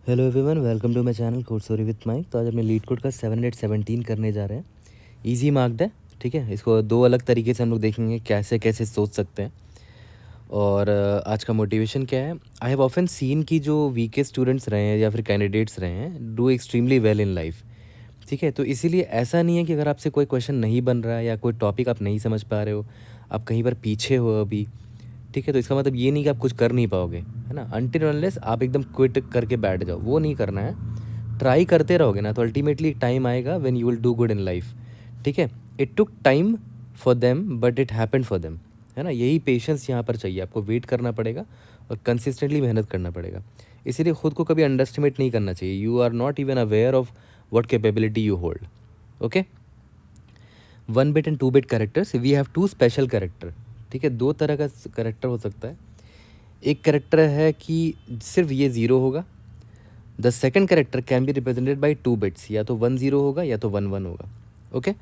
Hello everyone, welcome to my channel code story with Mike. तो आज अपने leet code का 717 करने जा रहे हैं। इजी मार्क्ड है, ठीक है। इसको दो अलग तरीके से हम लोग देखेंगे कैसे कैसे सोच सकते हैं। और आज का मोटिवेशन क्या है। आई हैव ऑफन सीन कि जो वीकेस्ट स्टूडेंट्स रहे हैं या फिर कैंडिडेट्स रहे हैं do extremely well in life, ठीक है। तो इसीलिए ऐसा नहीं है कि अगर आपसे कोई क्वेश्चन नहीं बन रहा है या कोई टॉपिक आप नहीं समझ पा रहे हो, आप कहीं पर पीछे हो अभी, ठीक है, तो इसका मतलब ये नहीं कि आप कुछ कर नहीं पाओगे, है ना। अनटिल अनलेस आप एकदम क्विट करके बैठ जाओ, वो नहीं करना है। ट्राई करते रहोगे ना तो अल्टीमेटली एक टाइम आएगा when you will do good in life, ठीक है। It took time for them but it happened for them, है ना। यही पेशेंस यहाँ पर चाहिए, आपको वेट करना पड़ेगा और कंसिस्टेंटली मेहनत करना पड़ेगा। इसीलिए खुद को कभी अंडर एस्टिमेट नहीं करना चाहिए। You are not even aware of what capability you hold. Okay, 1 bit and 2 bit characters, we have two special character, ठीक है। दो तरह का कैरेक्टर हो सकता है। एक कैरेक्टर है कि सिर्फ ये ज़ीरो होगा। The second character can be represented by 2 bits, या तो 1 0 होगा या तो 1 1 होगा। Okay,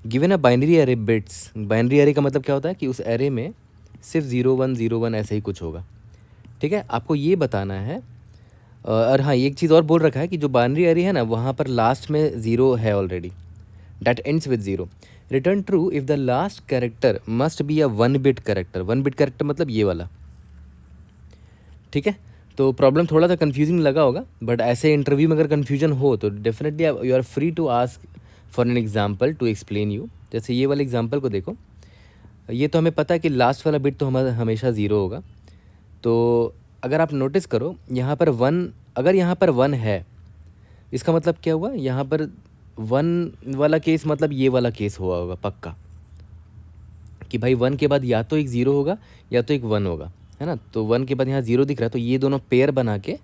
given a binary array bits, binary array का मतलब क्या होता है कि उस एरे में सिर्फ 0 1 0 1 ऐसे ही कुछ होगा, ठीक है। आपको ये बताना है। और हाँ, एक चीज़ और बोल रखा है कि जो बाइनरी एरे है ना, वहाँ पर लास्ट में ज़ीरो है already, that ends with 0. Return true if the last character must be a 1 bit character. 1 bit character मतलब ये वाला, ठीक है। तो प्रॉब्लम थोड़ा सा कंफ्यूजिंग लगा होगा, बट ऐसे इंटरव्यू में अगर कंफ्यूजन हो तो definitely you are free to ask for an example to explain you. जैसे ये वाले एग्जाम्पल को देखो, ये तो हमें पता है कि लास्ट वाला बिट तो हमारा हमेशा ज़ीरो होगा। तो अगर आप नोटिस करो यहाँ पर वन, अगर यहाँ पर वन है, इसका मतलब क्या हुआ, यहाँ पर वन वाला केस मतलब ये वाला केस हुआ होगा पक्का, कि भाई वन के बाद या तो एक ज़ीरो होगा या तो एक वन होगा, है ना। तो वन के बाद यहाँ ज़ीरो दिख रहा है, तो ये दोनों पेयर बना के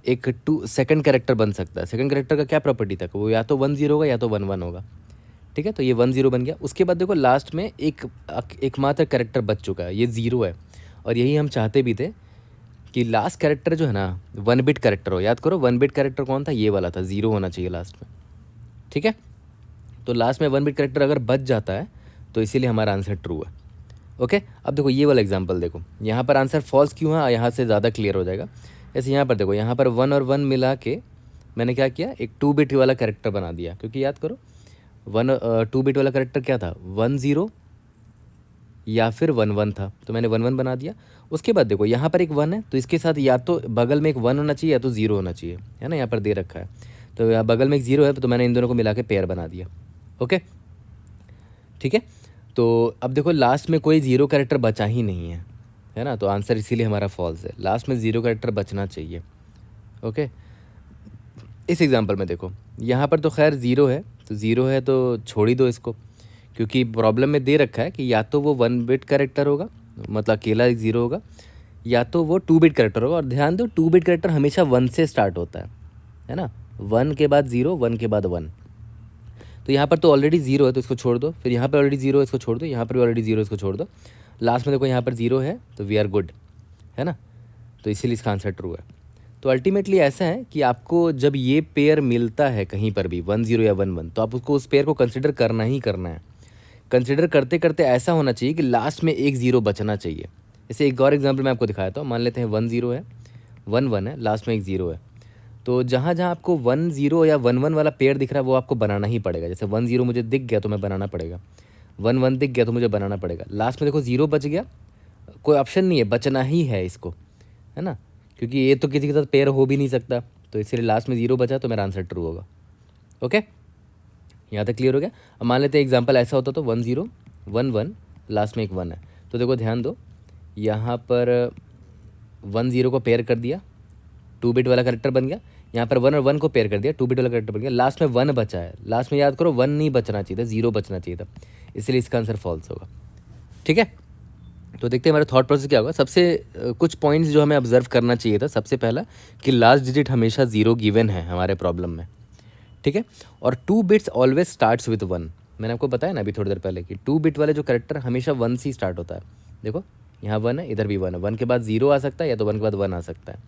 एक सेकंड कैरेक्टर बन सकता है। सेकंड कैरेक्टर का क्या प्रॉपर्टी था, वो या तो 1 0 होगा या तो 1 1 होगा, ठीक है। तो ये 1 0 बन गया। उसके बाद देखो लास्ट में एकमात्र कैरेक्टर बच चुका है, ये ज़ीरो है। और यही हम चाहते भी थे कि लास्ट कैरेक्टर जो है ना 1 बिट कैरेक्टर हो। याद करो 1 बिट कैरेक्टर कौन था, ये वाला था, ज़ीरो होना चाहिए लास्ट में, ठीक है। तो लास्ट में 1 बिट कैरेक्टर अगर बच जाता है तो इसीलिए हमारा आंसर ट्रू है। ओके, अब देखो ये वाला एग्जांपल देखो, यहाँ पर आंसर फॉल्स क्यों है, यहाँ से ज़्यादा क्लियर हो जाएगा। जैसे यहाँ पर देखो, यहाँ पर 1 और 1 मिला के मैंने क्या किया, एक 2 बिट वाला कैरेक्टर बना दिया। क्योंकि याद करो 2 बिट वाला कैरेक्टर क्या था, 1 0 या फिर 1 1 था, तो मैंने 1 1 बना दिया। उसके बाद देखो यहाँ पर एक 1 है, तो इसके साथ या तो बगल में एक 1 होना चाहिए या तो 0 होना चाहिए, है ना। यहाँ पर दे रखा है, तो यहाँ बगल में एक 0 है, तो मैंने इन दोनों को मिला के पेयर बना दिया। ओके, ठीक है। तो अब देखो लास्ट में कोई ज़ीरो कैरेक्टर बचा ही नहीं है ना। तो आंसर इसीलिए हमारा फॉल्स है, लास्ट में ज़ीरो कैरेक्टर बचना चाहिए। ओके, इस एग्जांपल में देखो यहाँ पर तो खैर ज़ीरो है, तो ज़ीरो है तो छोड़ ही दो इसको, क्योंकि प्रॉब्लम में दे रखा है कि या तो वो 1 बिट कैरेक्टर होगा, मतलब अकेला एक ज़ीरो होगा, या तो वो 2 बिट कैरेक्टर होगा। और ध्यान दो 2 बिट कैरेक्टर हमेशा 1 से स्टार्ट होता है ना। 1 के बाद 0, 1 के बाद 1। तो यहाँ पर तो ऑलरेडी ज़ीरो है तो इसको छोड़ दो, फिर यहाँ पर ऑलरेडी ज़ीरो है इसको छोड़ दो, यहाँ पर भी ऑलरेडी ज़ीरो इसको छोड़ दो। लास्ट में देखो यहाँ पर ज़ीरो है, तो वी आर गुड, है ना। तो इसीलिए इसका आंसर ट्रू है। तो अल्टीमेटली ऐसा है कि आपको जब ये पेयर मिलता है कहीं पर भी 1 0 या 1 1, तो आप उसको उस पेयर को कंसिडर करना ही करना है। कंसिडर करते करते ऐसा होना चाहिए कि लास्ट में एक ज़ीरो बचना चाहिए। जैसे एक और एग्जाम्पल मैं आपको दिखाया था, मान लेते हैं 1 0 है, 1 1 है, लास्ट में एक ज़ीरो है। तो जहाँ जहाँ आपको 1 0 या 1 1 वाला पेयर दिख रहा है वो आपको बनाना ही पड़ेगा। जैसे 1 0 मुझे दिख गया तो मैं बनाना पड़ेगा, 1 1 दिख गया तो मुझे बनाना पड़ेगा। लास्ट में देखो ज़ीरो बच गया, कोई ऑप्शन नहीं है, बचना ही है इसको, है ना। क्योंकि ये तो किसी के साथ पेयर हो भी नहीं सकता, तो इसलिए लास्ट में ज़ीरो बचा तो मेरा आंसर ट्रू होगा। ओके, यहाँ तक क्लियर हो गया। अब मान लेते हैं एग्जाम्पल ऐसा होता तो 1 0 1 1, लास्ट में एक 1 है। तो देखो ध्यान दो, यहाँ पर 1 0 को पेयर कर दिया, 2 बिट वाला करेक्टर बन गया। यहाँ पर 1 और 1 को पेयर कर दिया, 2 बिट वाला करेक्टर बन गया। लास्ट में 1 बचा है, लास्ट में याद करो 1 नहीं बचना चाहिए था, 0 बचना चाहिए था, इसलिए इसका आंसर फॉल्स होगा, ठीक है। तो देखते हैं हमारा थॉट प्रोसेस क्या होगा। सबसे कुछ पॉइंट्स जो हमें ऑब्जर्व करना चाहिए था। सबसे पहला कि लास्ट डिजिट हमेशा 0 गिवन है हमारे प्रॉब्लम में, ठीक है। और 2 बिट्स ऑलवेज स्टार्ट्स विद 1। मैंने आपको बताया ना अभी थोड़ी देर पहले कि 2 बिट वाले जो करेक्टर हमेशा 1 से ही स्टार्ट होता है। देखो यहाँ 1 है, इधर भी 1 है, 1 के बाद 0 आ सकता है या तो 1 के बाद 1 आ सकता है,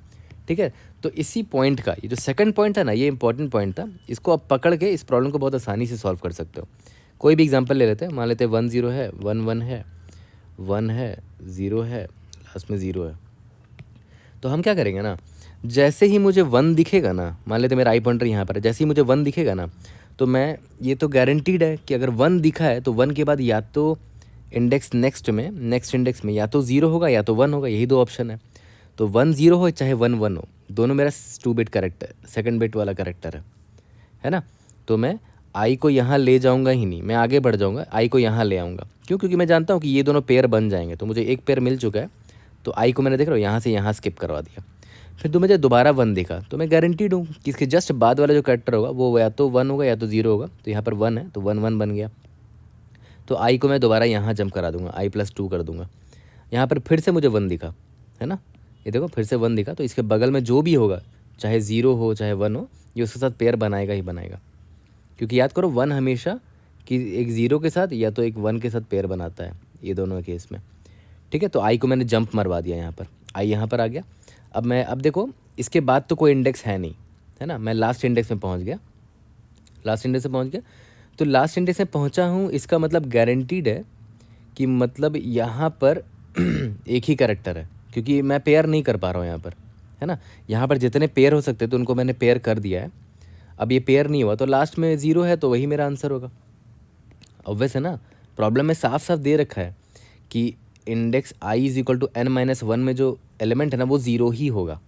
ठीक है। तो इसी पॉइंट का ये जो सेकंड पॉइंट था ना, ये इंपॉर्टेंट पॉइंट था। इसको आप पकड़ के इस प्रॉब्लम को बहुत आसानी से सॉल्व कर सकते हो। कोई भी एग्जांपल ले लेते हैं, मान लेते हैं 1 0 है, 1 1 है, 1 है, 0 है, लास्ट में 0 है। तो हम क्या करेंगे ना, जैसे ही मुझे 1 दिखेगा ना, मान लेते मेरा आई पॉइंटर यहाँ पर है, जैसे ही मुझे 1 दिखेगा ना, तो मैं, ये तो गारंटीड है कि अगर 1 दिखा है तो 1 के बाद या तो इंडेक्स नेक्स्ट इंडेक्स में या तो 0 होगा या तो 1 होगा, यही दो ऑप्शन है। तो 1 0 हो चाहे 1 1 हो, दोनों मेरा 2 बिट करेक्टर, सेकंड बिट वाला करेक्टर है ना। तो मैं आई को यहाँ ले जाऊँगा ही नहीं, मैं आगे बढ़ जाऊँगा, आई को यहाँ ले आऊँगा। क्यों? क्योंकि मैं जानता हूँ कि ये दोनों पेयर बन जाएंगे, तो मुझे एक पेयर मिल चुका है, तो आई को मैंने देख रहा हूँ यहाँ से यहाँ स्किप करवा दिया। फिर तो मुझे दोबारा 1 दिखा, तो मैं गारंटीड हूँ कि इसके जस्ट बाद वाला जो करेक्टर होगा वो या तो 1 होगा या तो 0 होगा। तो यहाँ पर 1 है तो 1 1 बन गया। तो आई को मैं दोबारा यहाँ जंप करा दूंगा, i+2 कर दूंगा। यहाँ पर फिर से मुझे 1 दिखा, है ना, ये देखो फिर से 1 दिखा, तो इसके बगल में जो भी होगा, चाहे 0 हो चाहे 1 हो, ये उसके साथ पेयर बनाएगा ही बनाएगा। क्योंकि याद करो 1 हमेशा कि एक 0 के साथ या तो एक 1 के साथ पेयर बनाता है, ये दोनों केस में। ठीक है, तो आई को मैंने जंप मरवा दिया, यहाँ पर आई यहाँ पर आ गया। अब देखो इसके बाद तो कोई इंडेक्स है नहीं, है ना, मैं लास्ट इंडेक्स में पहुँच गया, लास्ट इंडेक्स में पहुँच गया। तो लास्ट इंडेक्स में पहुँचा हूँ, इसका मतलब गारंटीड है कि मतलब यहाँ पर एक ही कैरेक्टर है, क्योंकि मैं पेयर नहीं कर पा रहा हूँ यहाँ पर, है ना। यहाँ पर जितने पेयर हो सकते थे उनको मैंने पेयर कर दिया है। अब ये पेयर नहीं हुआ तो लास्ट में 0 है, तो वही मेरा आंसर होगा। ऑब्वियस है ना, प्रॉब्लम में साफ साफ दे रखा है कि इंडेक्स i = n-1 में जो एलिमेंट है ना वो 0 ही होगा।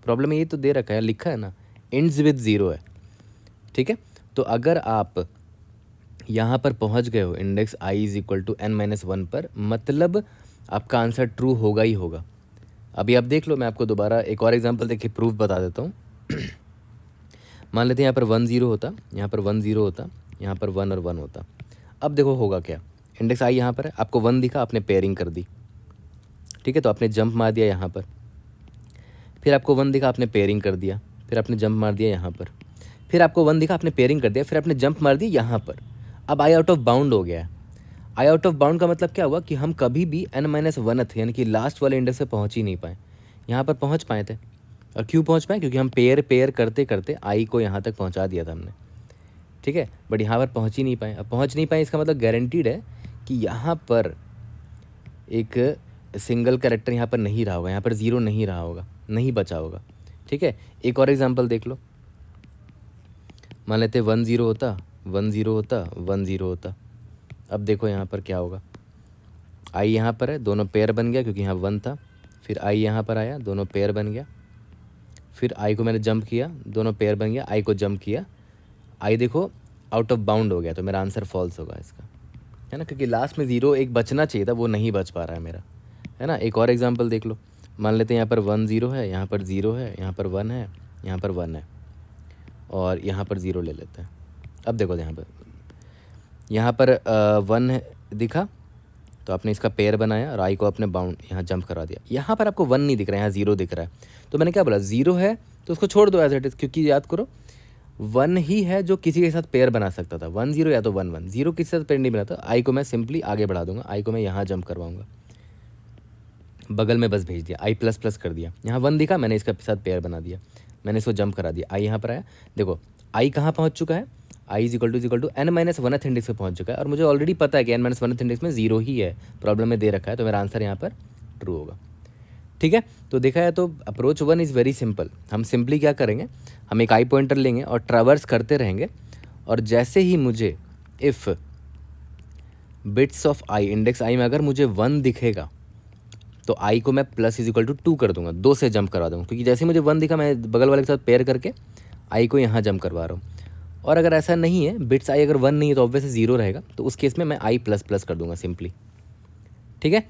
प्रॉब्लम में ये तो दे रखा है, लिखा है ना, एंड्स विद 0 है। ठीक है, तो अगर आप यहाँ पर पहुँच गए हो इंडेक्स i = n-1 पर, मतलब आपका आंसर ट्रू होगा ही होगा। अभी आप देख लो, मैं आपको दोबारा एक और एग्जांपल देके प्रूफ बता देता हूँ। मान लेते हैं यहाँ पर 1 0 होता, यहाँ पर 1 0 होता, यहाँ पर 1 और 1 होता। अब देखो होगा क्या, इंडेक्स i यहाँ पर है, आपको 1 दिखा, आपने पेयरिंग कर दी। ठीक है, तो आपने जंप मार दिया यहाँ पर। फिर आपको 1 दिखा, आपने पेयरिंग कर दिया, फिर आपने जंप मार दिया यहाँ पर। फिर आपको 1 दिखा, आपने पेयरिंग कर दिया, फिर आपने जंप मार दी यहाँ पर। अब आई आउट ऑफ बाउंड हो गया है। आई आउट ऑफ बाउंड का मतलब क्या हुआ कि हम कभी भी n-1th यानी कि लास्ट वाले इंडेक्स से पहुँच ही नहीं पाए। यहाँ पर पहुँच पाए थे, और क्यों पहुँच पाए? क्योंकि हम पेयर करते करते आई को यहाँ तक पहुँचा दिया था हमने। ठीक है, बट यहाँ पर पहुँच ही नहीं पाए। अब पहुँच नहीं पाए इसका मतलब गारंटीड है कि यहाँ पर एक सिंगल कैरेक्टर यहाँ पर नहीं रहा होगा, यहाँ पर 0 नहीं रहा होगा, नहीं बचा होगा। ठीक है, एक और एग्जांपल देख लो। मान लेते 1 0 होता, 1 0 होता, 1 0 होता। अब देखो यहाँ पर क्या होगा, आई यहाँ पर है, दोनों पेयर बन गया क्योंकि यहाँ 1 था। फिर आई यहाँ पर आया, दोनों पेयर बन गया। फिर आई को मैंने जंप किया, दोनों पेयर बन गया। आई को जंप किया, आई देखो आउट ऑफ बाउंड हो गया, तो मेरा आंसर फॉल्स होगा इसका, है ना, क्योंकि लास्ट में 0 एक बचना चाहिए था, वो नहीं बच पा रहा है मेरा, है ना। एक और एग्जांपल देख लो। मान लेते हैं यहाँ पर 1 0 है, यहाँ पर 0 है, यहाँ पर 1 है, यहाँ पर 1 है, और यहाँ पर 0 ले लेते हैं। अब देखो यहाँ पर 1 दिखा, तो आपने इसका पेयर बनाया और आई को अपने बाउंड यहाँ जंप करा दिया। यहाँ पर आपको 1 नहीं दिख रहा है, यहाँ 0 दिख रहा है। तो मैंने क्या बोला, 0 है तो उसको छोड़ दो एज इट इज़, क्योंकि याद करो 1 ही है जो किसी के साथ पेयर बना सकता था। 1 0 या तो 1 1, 0 किसी के साथ पेयर नहीं बनाता। आई को मैं सिंपली आगे बढ़ा दूंगा, आई को मैं यहाँ जंप करवाऊंगा, बगल में बस भेज दिया, i++ कर दिया। यहाँ 1 दिखा, मैंने इसका साथ पेयर बना दिया, मैंने इसको जंप करा दिया। आई यहाँ पर आया, देखो आई कहाँ पहुँच चुका है, i = n-1th इंडेक्स पे पहुँच चुका है, और मुझे ऑलरेडी पता है कि n-1th इंडेक्स में 0 ही है, प्रॉब्लम में दे रखा है, तो मेरा आंसर यहाँ पर ट्रू होगा। ठीक है, तो देखा है तो अप्रोच 1 इज़ वेरी सिंपल। हम सिंपली क्या करेंगे, हम एक आई पॉइंटर लेंगे और ट्रैवर्स करते रहेंगे, और जैसे ही मुझे if bits of I, index आई में अगर मुझे 1 दिखेगा, तो आई को मैं += 2 कर दूंगा, 2 से जंप करवा दूंगा, क्योंकि जैसे ही मुझे 1 दिखा मैं बगल वाले के साथ पेयर करके आई को यहाँ जंप करवा रहा हूँ। और अगर ऐसा नहीं है, बिट्स आई अगर 1 नहीं है तो ऑब्वियसली 0 रहेगा, तो उस केस में मैं i++ कर दूंगा सिंपली। ठीक है,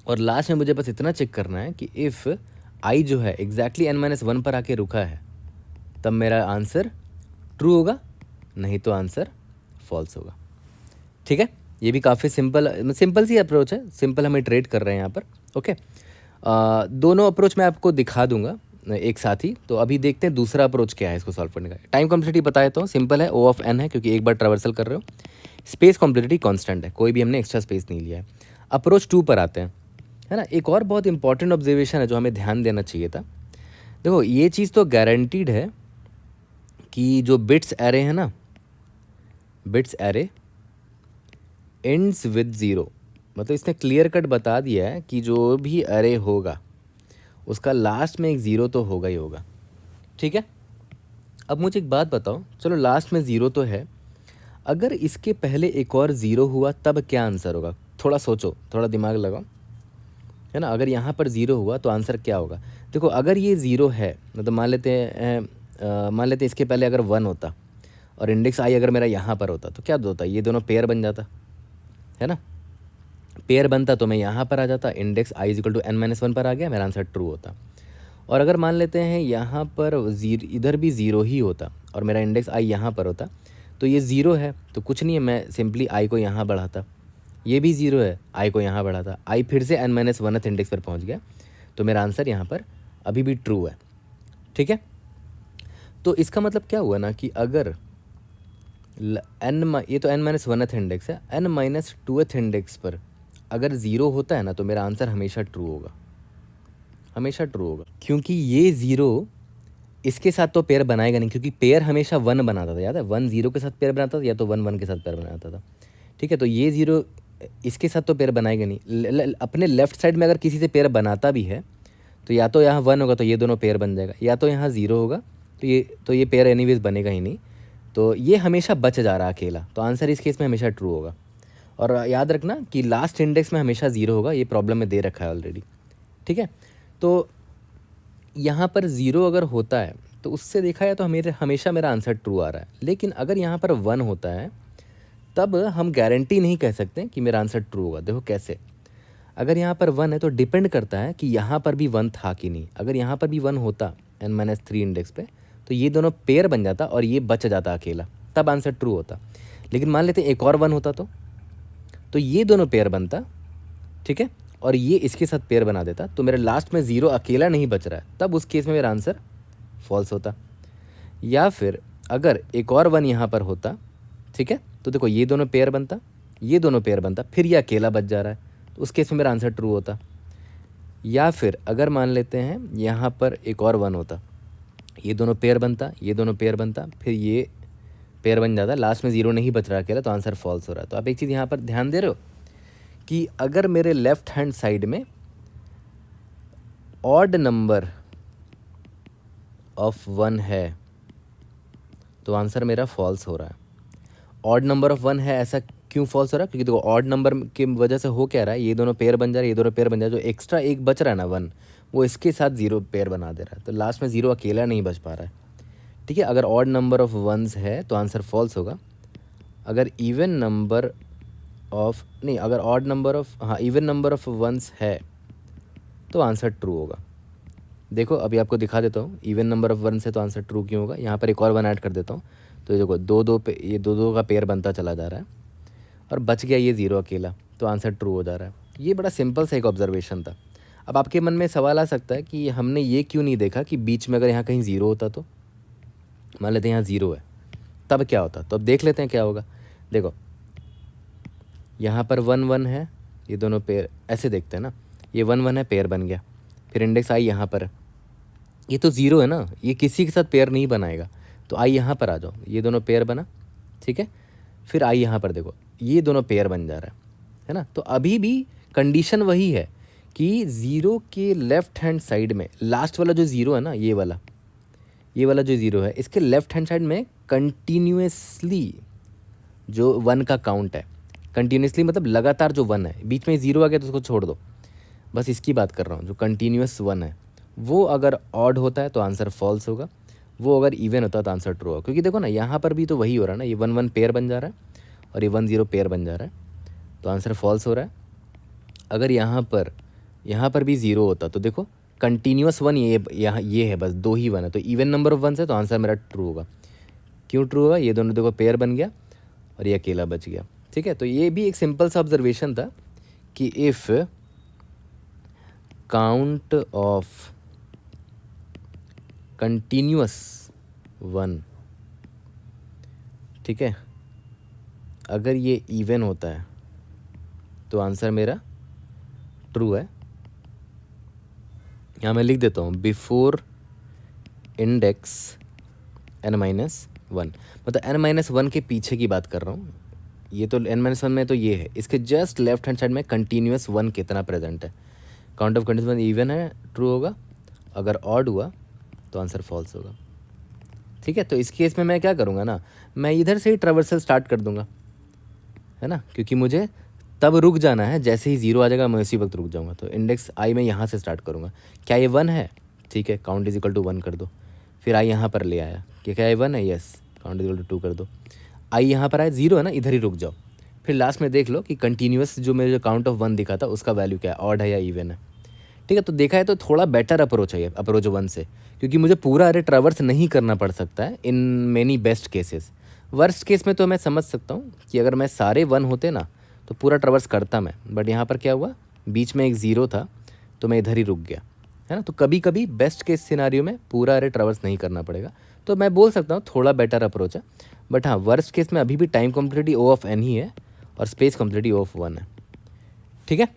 और लास्ट में मुझे बस इतना चेक करना है कि इफ़ आई जो है एग्जैक्टली n-1 पर आके रुका है, तब मेरा आंसर ट्रू होगा, नहीं तो आंसर फॉल्स होगा। ठीक है, ये भी काफ़ी सिंपल सी अप्रोच है, सिंपल हम इटरेट कर रहे हैं यहाँ पर। ओके, दोनों अप्रोच मैं आपको दिखा दूंगा एक साथ ही। तो अभी देखते हैं दूसरा अप्रोच क्या है इसको सॉल्व करने का। टाइम कॉम्प्लेक्सिटी बता देता हूँ, सिंपल है, O(n) है, क्योंकि एक बार ट्रैवर्सल कर रहे हो। स्पेस कॉम्प्लेक्सिटी कांस्टेंट है, कोई भी हमने एक्स्ट्रा स्पेस नहीं लिया है। अप्रोच 2 पर आते हैं, है ना। एक और बहुत इंपॉर्टेंट ऑब्जर्वेशन है जो हमें ध्यान देना चाहिए था। देखो ये चीज़ तो गारंटीड है कि जो बिट्स एरे है ना, बिट्स एरे एंड्स विद 0, मतलब इसने क्लियर कट बता दिया है कि जो भी अरे होगा उसका लास्ट में एक ज़ीरो तो होगा ही होगा, ठीक है। अब मुझे एक बात बताओ, चलो लास्ट में ज़ीरो तो है, अगर इसके पहले एक और ज़ीरो हुआ तब क्या आंसर होगा? थोड़ा सोचो, थोड़ा दिमाग लगाओ, है ना। अगर यहाँ पर ज़ीरो हुआ तो आंसर क्या होगा? देखो अगर ये ज़ीरो है, मतलब मान लेते हैं इसके पहले अगर 1 होता और इंडेक्स आई अगर मेरा यहाँ पर होता तो क्या होता? ये दोनों पेयर बन जाता, है ना। पेयर बनता तो मैं यहाँ पर आ जाता, index I equal to n-1 पर आ गया, मेरा आंसर ट्रू होता। और अगर मान लेते हैं यहाँ पर इधर भी ज़ीरो ही होता और मेरा इंडेक्स आई यहाँ पर होता, तो ये ज़ीरो है तो कुछ नहीं है, मैं सिंपली आई को यहाँ बढ़ाता। ये भी ज़ीरो है, आई को यहाँ बढ़ाता, आई फिर से n-1th इंडेक्स पर पहुँच गया, तो मेरा आंसर यहाँ पर अभी भी ट्रू है, ठीक है। तो इसका मतलब क्या हुआ ना कि अगर ये तो n-1th इंडेक्स है, n-2th इंडेक्स पर अगर ज़ीरो होता है ना तो मेरा आंसर हमेशा ट्रू होगा, हमेशा ट्रू होगा, क्योंकि ये ज़ीरो इसके साथ तो पेयर बनाएगा नहीं, क्योंकि पेयर हमेशा 1 बनाता था, याद है, 1 0 के साथ पेयर बनाता था या तो 1 1 के साथ पेयर बनाता था, ठीक है। तो ये ज़ीरो इसके साथ तो पेयर बनाएगा नहीं। अपने लेफ्ट साइड में अगर किसी से पेयर बनाता भी है तो या तो यहाँ 1 होगा तो ये दोनों पेयर बन जाएगा, या तो यहाँ 0 होगा तो ये पेयर एनीवेज बनेगा ही नहीं, तो ये हमेशा बच जा रहा है अकेला, तो आंसर इस केस में हमेशा ट्रू होगा। और याद रखना कि लास्ट इंडेक्स में हमेशा 0 होगा, ये प्रॉब्लम में दे रखा है ऑलरेडी, ठीक है। तो यहाँ पर 0 अगर होता है तो उससे देखा जाए तो हमेशा मेरा आंसर ट्रू आ रहा है, लेकिन अगर यहाँ पर 1 होता है तब हम गारंटी नहीं कह सकते कि मेरा आंसर ट्रू होगा। देखो कैसे, अगर यहाँ पर 1 है तो डिपेंड करता है कि यहाँ पर भी 1 था कि नहीं। अगर यहाँ पर भी 1 होता n-3 इंडेक्स पे तो ये दोनों पेयर बन जाता और ये बच जाता अकेला, तब आंसर ट्रू होता। लेकिन मान लेते एक और 1 होता तो ये दोनों पेयर बनता, ठीक है, और ये इसके साथ पेयर बना देता, तो मेरे लास्ट में 0 अकेला नहीं बच रहा है, तब उस केस में मेरा आंसर फॉल्स होता। या फिर अगर एक और 1 यहाँ पर होता, ठीक है, तो देखो ये दोनों पेयर बनता, ये दोनों पेयर बनता, फिर ये अकेला बच जा रहा है, तो उस केस में मेरा आंसर ट्रू होता। या फिर अगर मान लेते हैं यहाँ पर एक और 1 होता, ये दोनों पेयर बनता, ये दोनों पेयर बनता, फिर ये पेयर बन जाता, लास्ट में 0 नहीं बच रहा अकेला, तो आंसर फॉल्स हो रहा है। तो आप एक चीज़ यहाँ पर ध्यान दे रहे हो कि अगर मेरे लेफ्ट हैंड साइड में ऑड नंबर ऑफ 1 है तो आंसर मेरा फॉल्स हो रहा है। ऑड नंबर ऑफ 1 है, ऐसा क्यों फॉल्स हो रहा है? क्योंकि देखो ऑड नंबर की वजह से हो क्या रहा है, ये दोनों पेयर बन जा रहे हैं, ये दोनों पेयर बन जा रहे हैं, जो एक्स्ट्रा एक बच रहा है ना 1, वो इसके साथ 0 पेयर बना दे रहा है, तो लास्ट में 0 अकेला नहीं बच पा रहा है, ठीक है। अगर ऑड नंबर ऑफ 1s है तो आंसर फॉल्स होगा। अगर इवन नंबर ऑफ नहीं, अगर odd number of even number of 1s है तो आंसर ट्रू होगा। देखो अभी आपको दिखा देता हूँ, इवन नंबर ऑफ 1 से तो आंसर ट्रू क्यों होगा। यहाँ पर एक और 1 ऐड कर देता हूँ, तो देखो ये दो का पेयर बनता चला जा रहा है और बच गया ये 0 अकेला, तो आंसर ट्रू हो जा रहा है। ये बड़ा सिंपल सा एक ऑब्जर्वेशन था। अब आपके मन में सवाल आ सकता है कि हमने ये क्यों नहीं देखा कि बीच में अगर यहाँ कहीं 0 होता, तो मान लेते हैं यहाँ 0 है, तब क्या होता। तो अब देख लेते हैं क्या होगा। देखो यहाँ पर 1 1 है, ये दोनों पेयर, ऐसे देखते हैं ना, ये 1 1 है, पेयर बन गया, फिर इंडेक्स आई यहाँ पर, ये तो 0 है ना, ये किसी के साथ पेयर नहीं बनाएगा, तो आई यहाँ पर आ जाओ, ये दोनों पेयर बना, ठीक है, फिर आई यहाँ पर देखो, ये दोनों पेयर बन जा रहा है ना। तो अभी भी कंडीशन वही है कि 0 के लेफ्ट हैंड साइड में लास्ट वाला जो 0 है ना, ये वाला जो 0 है, इसके लेफ्ट हैंड साइड में कंटिन्यूसली जो 1 का काउंट है, कंटिन्यूसली मतलब लगातार जो 1 है, बीच में 0 आ गया तो उसको छोड़ दो, बस इसकी बात कर रहा हूँ। जो कंटिन्यूस 1 है वो अगर ऑड होता है तो आंसर फॉल्स होगा, वो अगर इवन होता है तो आंसर ट्रू होगा। क्योंकि देखो ना यहाँ पर भी तो वही हो रहा है ना, ये 1 1 पेयर बन जा रहा है और ये 1 0 पेयर बन जा रहा है, तो आंसर फॉल्स हो रहा है। अगर यहाँ पर भी 0 होता तो देखो कंटिन्यूस 1 ये है, बस 2 ही 1 है, तो इवन नंबर ऑफ 1 है, तो आंसर मेरा ट्रू होगा। क्यों ट्रू होगा? ये दोनों देखो पेयर बन गया और ये अकेला बच गया, ठीक है। तो ये भी एक सिंपल सा ऑब्जर्वेशन था कि इफ़ काउंट ऑफ कंटिन्यूस 1, ठीक है, अगर ये इवन होता है तो आंसर मेरा ट्रू है। यहाँ मैं लिख देता हूँ बिफोर इंडेक्स n-1, मतलब n-1 के पीछे की बात कर रहा हूँ। ये तो n-1 में तो ये है, इसके जस्ट लेफ्ट हैंड साइड में कंटिन्यूस 1 कितना प्रेजेंट है, काउंट ऑफ कंटिन्यूस 1 इवन है, ट्रू होगा। अगर ऑड हुआ तो आंसर फॉल्स होगा। ठीक है, तो इस केस में मैं क्या करूँगा ना, मैं इधर से ही ट्रावर्सल स्टार्ट कर दूँगा, है ना, क्योंकि मुझे तब रुक जाना है जैसे ही जीरो आ जाएगा मैं उसी वक्त रुक जाऊँगा। तो इंडेक्स आई में यहाँ से स्टार्ट करूँगा। क्या ये 1 है? ठीक है, काउंट इज इक्वल टू 1 कर दो। फिर आई यहाँ पर ले आया कि क्या ये 1 है? Yes, count is equal to 2 कर दो। आई यहाँ पर आया 0 है ना, इधर ही रुक जाओ। फिर लास्ट में देख लो कि कंटिन्यूस जो मेरे जो काउंट ऑफ 1 दिखा था उसका वैल्यू क्या है, ऑड है या इवन है। ठीक है, तो देखा है तो थोड़ा बेटर अप्रोच है ये, अप्रोच 1 से, क्योंकि मुझे पूरा अरे ट्रैवर्स नहीं करना पड़ सकता है in many best cases. Worst case में तो मैं समझ सकता हूँ कि अगर मैं सारे 1 होते ना तो पूरा ट्रैवर्स करता मैं, बट यहाँ पर क्या हुआ, बीच में एक 0 था तो मैं इधर ही रुक गया, है ना। तो कभी कभी बेस्ट केस सिनारियो में पूरा अरे ट्रैवर्स नहीं करना पड़ेगा, तो मैं बोल सकता हूँ थोड़ा बेटर अप्रोच है। बट हाँ, वर्स्ट केस में अभी भी time complexity O of n ही है और स्पेस कॉम्प्लेक्सिटी O ऑफ 1 है। ठीक है,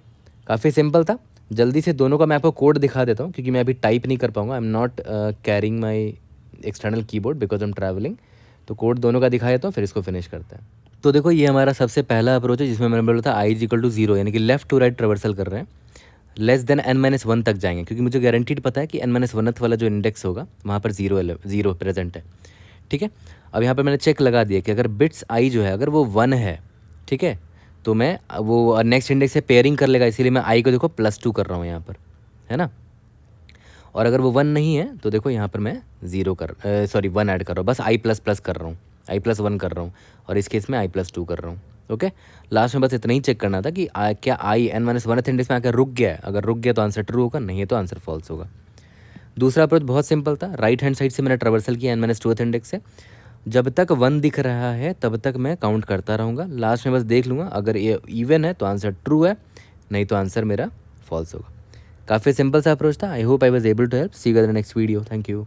काफ़ी सिंपल था। जल्दी से दोनों का मैं आपको कोड दिखा देता हूँ, क्योंकि मैं अभी टाइप नहीं कर पाऊँगा। I am not carrying my external keyboard because I am travelling. तो कोड दोनों का दिखा देता हूँ, फिर इसको फिनिश करते हैं। तो देखो, ये हमारा सबसे पहला अप्रोच है जिसमें मैंने बोला था आई इज इक्वल टू 0, यानी कि लेफ्ट टू राइट ट्रेवर्सल कर रहे हैं, लेस देन n-1 तक जाएंगे, क्योंकि मुझे गारंटीड पता है कि n-1 वाला जो इंडेक्स होगा वहाँ पर 0 प्रेजेंट है। ठीक है, अब यहाँ पर मैंने चेक लगा दिया कि अगर बिट्स आई जो है अगर वो 1 है, ठीक है, तो मैं वो नेक्स्ट इंडेक्स से पेयरिंग कर लेगा, इसीलिए मैं आई को देखो +2 कर रहा हूँ यहाँ पर, है ना। और अगर वो 1 नहीं है तो देखो यहाँ पर मैं 1 ऐड कर रहा हूँ, बस i++ कर रहा हूँ, i+1 कर रहा हूँ, और इस केस में i+2 कर रहा हूँ। ओके, लास्ट में बस इतना ही चेक करना था कि क्या आई n-1 इंडेक्स में आकर रुक गया है। अगर रुक गया तो आंसर ट्रू होगा, नहीं है तो आंसर फॉल्स होगा। दूसरा अप्रोच बहुत सिंपल था, राइट हैंड साइड से मैंने ट्रेवर्सल किया n-2 इंडेक्स से। जब तक 1 दिख रहा है तब तक मैं काउंट करता रहूँगा, लास्ट में बस देख लूँगा अगर ये इवन है तो आंसर ट्रू है, नहीं तो आंसर मेरा फॉल्स होगा। काफ़ी सिंपल सा अप्रोच था। I hope I was able to help. See you in the next video. Thank you.